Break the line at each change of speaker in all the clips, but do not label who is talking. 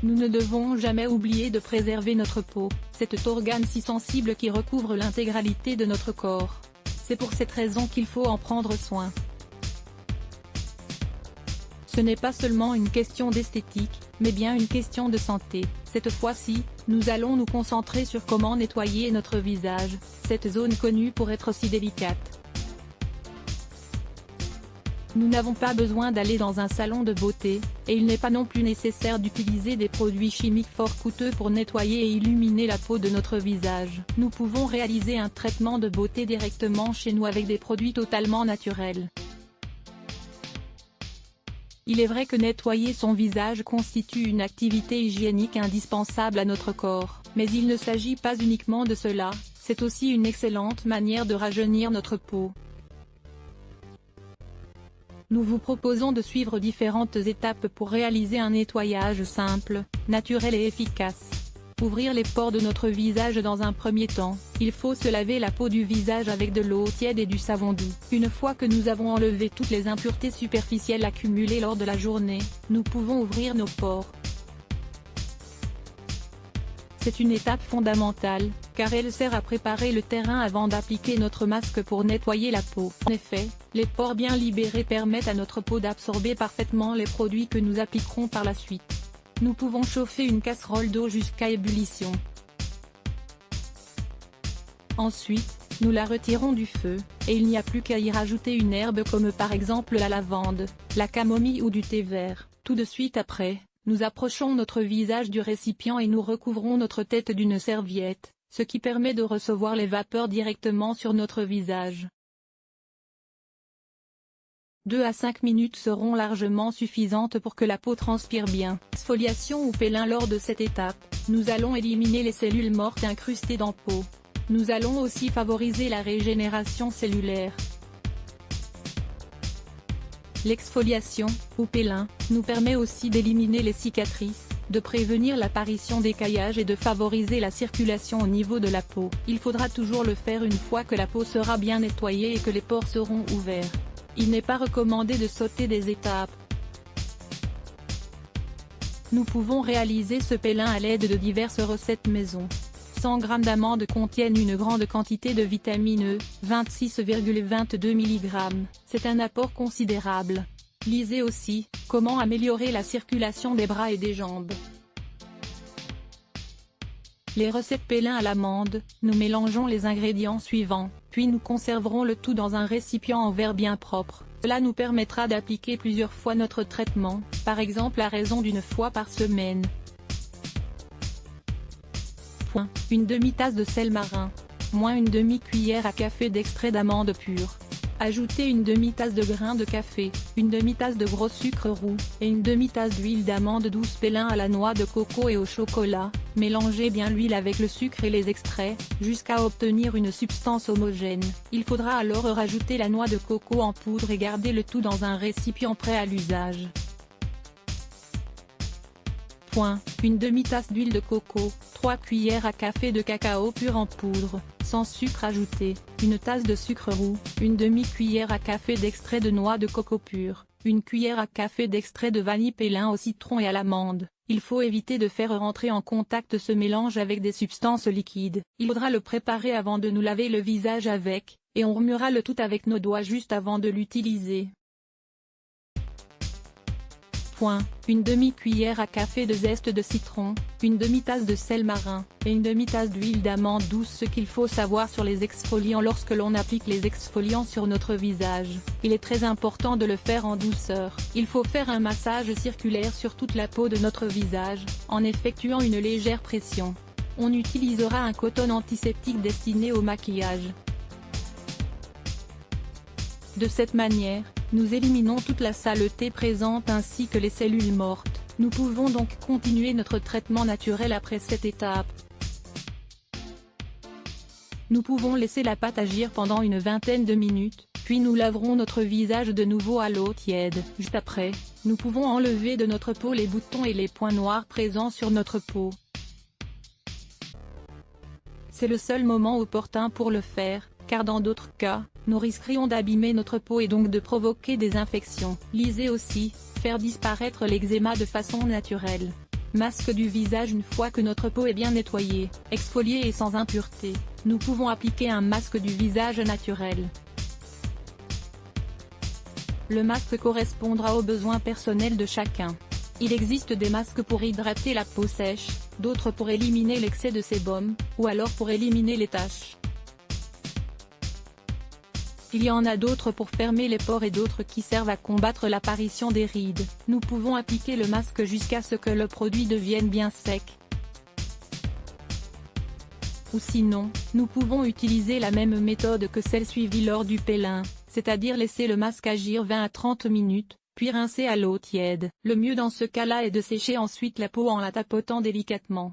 Nous ne devons jamais oublier de préserver notre peau, cet organe si sensible qui recouvre l'intégralité de notre corps. C'est pour cette raison qu'il faut en prendre soin. Ce n'est pas seulement une question d'esthétique, mais bien une question de santé. Cette fois-ci, nous allons nous concentrer sur comment nettoyer notre visage, cette zone connue pour être si délicate. Nous n'avons pas besoin d'aller dans un salon de beauté, et il n'est pas non plus nécessaire d'utiliser des produits chimiques fort coûteux pour nettoyer et illuminer la peau de notre visage. Nous pouvons réaliser un traitement de beauté directement chez nous avec des produits totalement naturels. Il est vrai que nettoyer son visage constitue une activité hygiénique indispensable à notre corps, mais il ne s'agit pas uniquement de cela, c'est aussi une excellente manière de rajeunir notre peau. Nous vous proposons de suivre différentes étapes pour réaliser un nettoyage simple, naturel et efficace. Ouvrir les pores de notre visage. Dans un premier temps, il faut se laver la peau du visage avec de l'eau tiède et du savon doux. Une fois que nous avons enlevé toutes les impuretés superficielles accumulées lors de la journée, nous pouvons ouvrir nos pores. C'est une étape fondamentale, car elle sert à préparer le terrain avant d'appliquer notre masque pour nettoyer la peau. En effet, les pores bien libérés permettent à notre peau d'absorber parfaitement les produits que nous appliquerons par la suite. Nous pouvons chauffer une casserole d'eau jusqu'à ébullition. Ensuite, nous la retirons du feu, et il n'y a plus qu'à y rajouter une herbe comme par exemple la lavande, la camomille ou du thé vert. Tout de suite après, nous approchons notre visage du récipient et nous recouvrons notre tête d'une serviette, ce qui permet de recevoir les vapeurs directement sur notre visage. 2 à 5 minutes seront largement suffisantes pour que la peau transpire bien. Exfoliation ou pélin. Lors de cette étape, nous allons éliminer les cellules mortes incrustées dans la peau. Nous allons aussi favoriser la régénération cellulaire. L'exfoliation, ou pélin, nous permet aussi d'éliminer les cicatrices, de prévenir l'apparition d'écaillage et de favoriser la circulation au niveau de la peau. Il faudra toujours le faire une fois que la peau sera bien nettoyée et que les pores seront ouverts. Il n'est pas recommandé de sauter des étapes. Nous pouvons réaliser ce pélin à l'aide de diverses recettes maison. 100 g d'amandes contiennent une grande quantité de vitamine E, 26,22 mg. C'est un apport considérable. Lisez aussi, comment améliorer la circulation des bras et des jambes. Les recettes pélin à l'amande. Nous mélangeons les ingrédients suivants, puis nous conserverons le tout dans un récipient en verre bien propre. Cela nous permettra d'appliquer plusieurs fois notre traitement, par exemple à raison d'une fois par semaine. Une demi-tasse de sel marin. Moins une demi-cuillère à café d'extrait d'amande pure. Ajoutez une demi-tasse de grains de café, une demi-tasse de gros sucre roux, et une demi-tasse d'huile d'amande douce. Pélin à la noix de coco et au chocolat. Mélangez bien l'huile avec le sucre et les extraits, jusqu'à obtenir une substance homogène. Il faudra alors rajouter la noix de coco en poudre et garder le tout dans un récipient prêt à l'usage. Une demi-tasse d'huile de coco, 3 cuillères à café de cacao pur en poudre, sans sucre ajouté, une tasse de sucre roux, une demi-cuillère à café d'extrait de noix de coco pur, une cuillère à café d'extrait de vanille. Pélin au citron et à l'amande. Il faut éviter de faire rentrer en contact ce mélange avec des substances liquides. Il faudra le préparer avant de nous laver le visage avec, et on remuera le tout avec nos doigts juste avant de l'utiliser. Une demi-cuillère à café de zeste de citron, une demi-tasse de sel marin, et une demi-tasse d'huile d'amande douce. Ce qu'il faut savoir sur les exfoliants. Lorsque l'on applique les exfoliants sur notre visage, il est très important de le faire en douceur. Il faut faire un massage circulaire sur toute la peau de notre visage, en effectuant une légère pression. On utilisera un coton antiseptique destiné au maquillage. De cette manière, nous éliminons toute la saleté présente ainsi que les cellules mortes. Nous pouvons donc continuer notre traitement naturel après cette étape. Nous pouvons laisser la pâte agir pendant une vingtaine de minutes, puis nous laverons notre visage de nouveau à l'eau tiède. Juste après, nous pouvons enlever de notre peau les boutons et les points noirs présents sur notre peau. C'est le seul moment opportun pour le faire, car dans d'autres cas, nous risquerions d'abîmer notre peau et donc de provoquer des infections. Lisez aussi, faire disparaître l'eczéma de façon naturelle. Masque du visage. Une fois que notre peau est bien nettoyée, exfoliée et sans impureté, nous pouvons appliquer un masque du visage naturel. Le masque correspondra aux besoins personnels de chacun. Il existe des masques pour hydrater la peau sèche, d'autres pour éliminer l'excès de sébum, ou alors pour éliminer les taches. Il y en a d'autres pour fermer les pores et d'autres qui servent à combattre l'apparition des rides. Nous pouvons appliquer le masque jusqu'à ce que le produit devienne bien sec. Ou sinon, nous pouvons utiliser la même méthode que celle suivie lors du pélin, c'est-à-dire laisser le masque agir 20 à 30 minutes, puis rincer à l'eau tiède. Le mieux dans ce cas-là est de sécher ensuite la peau en la tapotant délicatement.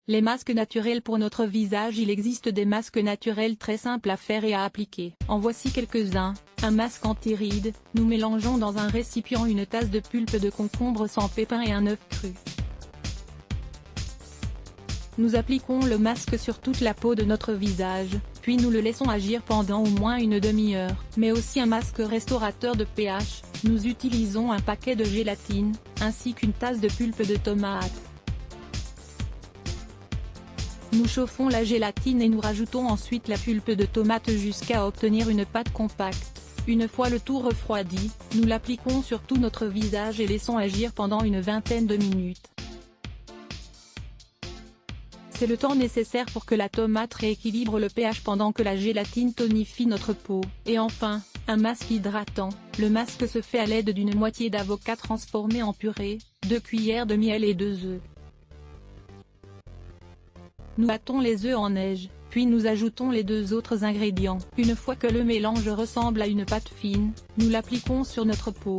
Les masques naturels pour notre visage. Il existe des masques naturels très simples à faire et à appliquer. En voici quelques-uns. Un masque anti-rides. Nous mélangeons dans un récipient une tasse de pulpe de concombre sans pépins et un œuf cru. Nous appliquons le masque sur toute la peau de notre visage, puis nous le laissons agir pendant au moins une demi-heure. Mais aussi un masque restaurateur de pH. Nous utilisons un paquet de gélatine, ainsi qu'une tasse de pulpe de tomate. Nous chauffons la gélatine et nous rajoutons ensuite la pulpe de tomate jusqu'à obtenir une pâte compacte. Une fois le tout refroidi, nous l'appliquons sur tout notre visage et laissons agir pendant une vingtaine de minutes. C'est le temps nécessaire pour que la tomate rééquilibre le pH pendant que la gélatine tonifie notre peau. Et enfin, un masque hydratant. Le masque se fait à l'aide d'une moitié d'avocat transformé en purée, 2 cuillères de miel et 2 œufs. Nous battons les œufs en neige, puis nous ajoutons les 2 autres ingrédients. Une fois que le mélange ressemble à une pâte fine, nous l'appliquons sur notre peau.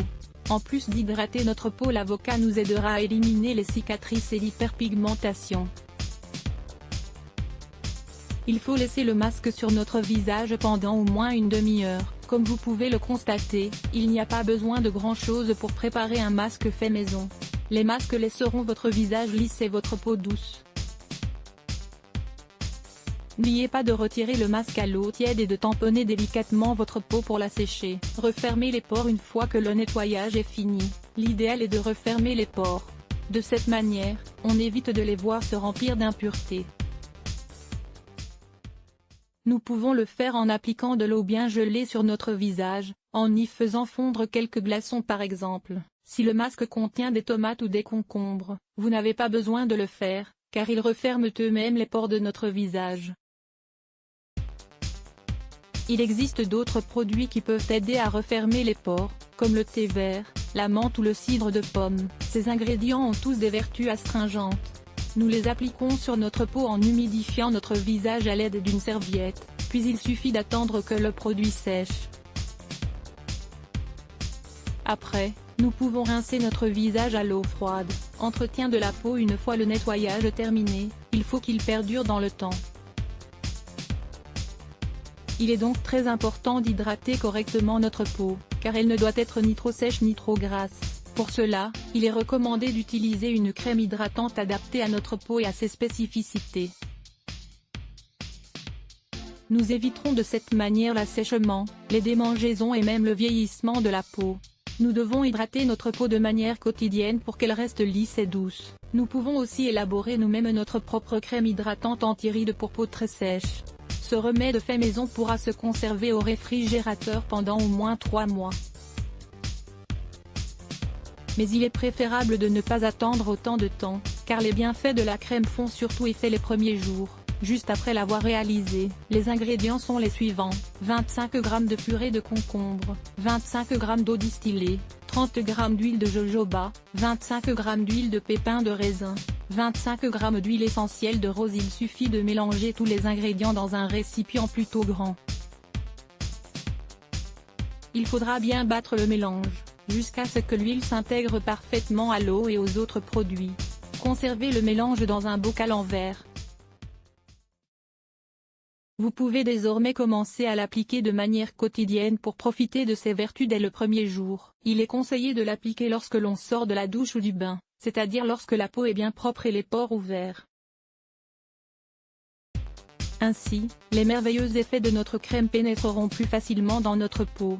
En plus d'hydrater notre peau, l'avocat nous aidera à éliminer les cicatrices et l'hyperpigmentation. Il faut laisser le masque sur notre visage pendant au moins une demi-heure. Comme vous pouvez le constater, il n'y a pas besoin de grand-chose pour préparer un masque fait maison. Les masques laisseront votre visage lisse et votre peau douce. N'oubliez pas de retirer le masque à l'eau tiède et de tamponner délicatement votre peau pour la sécher. Refermez les pores une fois que le nettoyage est fini. L'idéal est de refermer les pores. De cette manière, on évite de les voir se remplir d'impuretés. Nous pouvons le faire en appliquant de l'eau bien gelée sur notre visage, en y faisant fondre quelques glaçons par exemple. Si le masque contient des tomates ou des concombres, vous n'avez pas besoin de le faire, car ils referment eux-mêmes les pores de notre visage. Il existe d'autres produits qui peuvent aider à refermer les pores, comme le thé vert, la menthe ou le cidre de pomme. Ces ingrédients ont tous des vertus astringentes. Nous les appliquons sur notre peau en humidifiant notre visage à l'aide d'une serviette, puis il suffit d'attendre que le produit sèche. Après, nous pouvons rincer notre visage à l'eau froide. Entretien de la peau. Une fois le nettoyage terminé, il faut qu'il perdure dans le temps. Il est donc très important d'hydrater correctement notre peau, car elle ne doit être ni trop sèche ni trop grasse. Pour cela, il est recommandé d'utiliser une crème hydratante adaptée à notre peau et à ses spécificités. Nous éviterons de cette manière l'assèchement, les démangeaisons et même le vieillissement de la peau. Nous devons hydrater notre peau de manière quotidienne pour qu'elle reste lisse et douce. Nous pouvons aussi élaborer nous-mêmes notre propre crème hydratante anti-rides pour peau très sèche. Ce remède fait maison pourra se conserver au réfrigérateur pendant au moins 3 mois. Mais il est préférable de ne pas attendre autant de temps, car les bienfaits de la crème font surtout effet les premiers jours, juste après l'avoir réalisée. Les ingrédients sont les suivants: 25 g de purée de concombre, 25 g d'eau distillée, 30 g d'huile de jojoba, 25 g d'huile de pépins de raisin, 25 g d'huile essentielle de rose. Il suffit de mélanger tous les ingrédients dans un récipient plutôt grand. Il faudra bien battre le mélange, jusqu'à ce que l'huile s'intègre parfaitement à l'eau et aux autres produits. Conservez le mélange dans un bocal en verre. Vous pouvez désormais commencer à l'appliquer de manière quotidienne pour profiter de ses vertus dès le premier jour. Il est conseillé de l'appliquer lorsque l'on sort de la douche ou du bain, c'est-à-dire lorsque la peau est bien propre et les pores ouverts. Ainsi, les merveilleux effets de notre crème pénétreront plus facilement dans notre peau.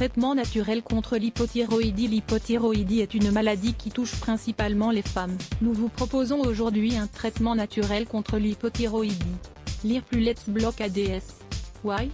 Traitement naturel contre l'hypothyroïdie. L'hypothyroïdie est une maladie qui touche principalement les femmes. Nous vous proposons aujourd'hui un traitement naturel contre l'hypothyroïdie. Lire plus Let's Block ADS. Why?